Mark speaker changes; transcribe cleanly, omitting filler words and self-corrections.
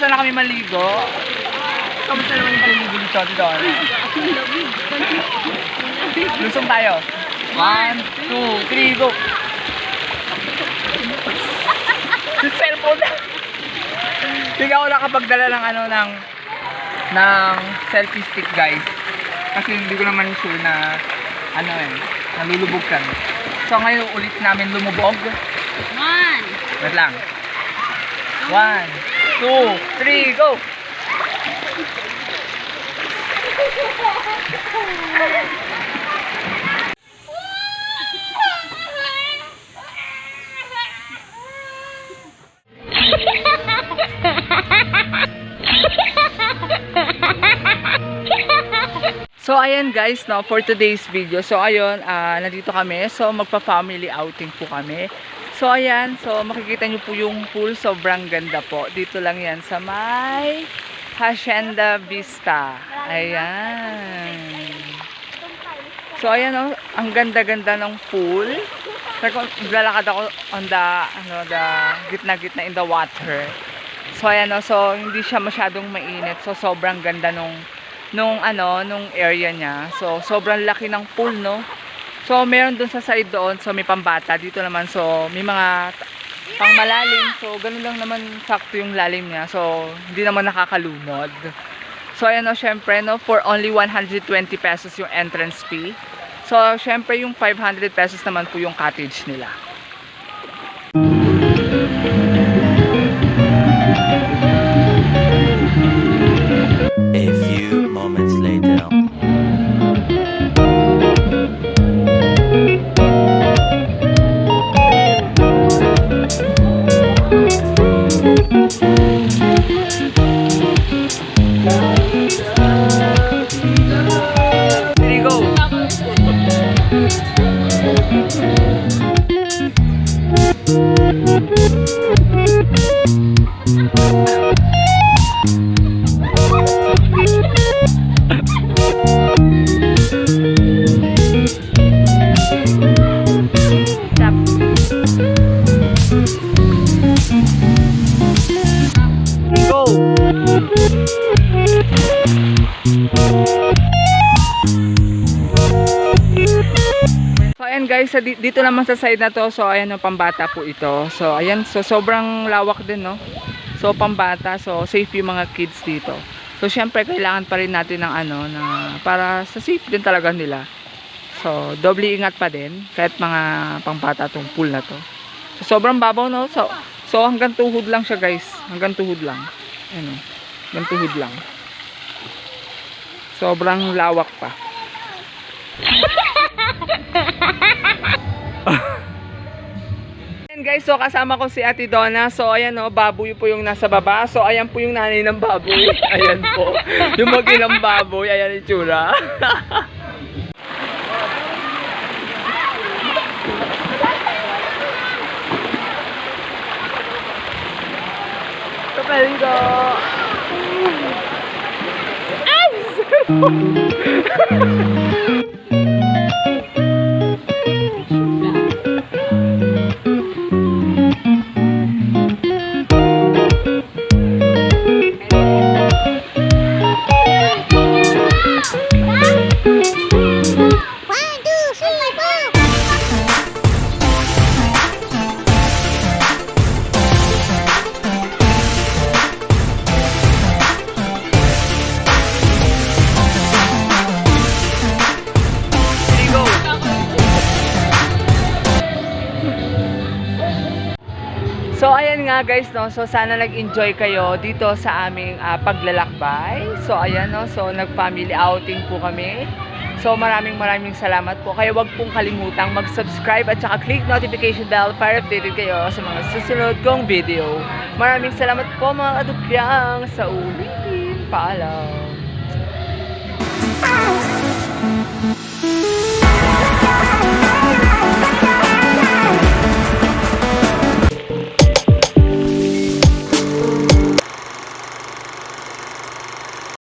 Speaker 1: tapos na kami maligo. Kamusta naman yung paliligo dito? Lusong tayo. 1, 2, 3, go! Yung cellphone na. Hindi ako nakapagdala ng ng selfie stick, guys. Kasi hindi ko naman sure na nalulubog kami. So ngayon ulit namin lumubog.
Speaker 2: 1.
Speaker 1: Wait lang. 1, 2, 3, go! So ayan guys, no, for today's video. So ayun, nandito kami. So magpa-family outing po kami. So ayan, so makikita nyo po yung pool. Sobrang ganda po. Dito lang yan sa may Hacienda Vista. Ayan. So ayan, no, ang ganda-ganda ng pool. Lalakad ako on the gitna-gitna in the water. So ayan, no, so hindi siya masyadong mainit. So sobrang ganda nung area niya. So sobrang laki ng pool, no. So meron dun sa side doon, so may pambata dito naman, so may mga pang malalim. So ganun lang naman sakto yung lalim niya. So hindi naman nakakalunod. So ayan, no, syempre, no, for only 120 pesos yung entrance fee. So syempre yung 500 pesos naman po yung cottage nila.
Speaker 3: A few moments later.
Speaker 1: There you go. So ayan guys, dito naman sa side na to, so ayan yung pambata po ito. So ayan, so sobrang lawak din, no. So pambata, so safe yung mga kids dito. So syempre kailangan pa rin natin ng para sa safe din talaga nila. So doble ingat pa din kahit mga pambata tong pool na to. So sobrang babaw, no. So hanggang tuhod lang siya, guys. Hanggang tuhod lang. Ano? Hanggang tuhod lang. Sobrang lawak pa. Ayan guys, so kasama ko si Ate Donna. So ayan, no, baboy po yung nasa baba. So ayan po yung nanay ng baboy. Ayan po. Yung mag-inang baboy. Ayan yung tsura. Kapaligo. So ayan nga guys, no, so sana nag-enjoy kayo dito sa aming paglalakbay. So ayan, no, so nag-family outing po kami. So maraming salamat po. Kaya wag pong kalimutang mag-subscribe at saka click notification bell para updated kayo sa mga susunod kong video. Maraming salamat po mga kadukyang, sa ulitin. Paalam.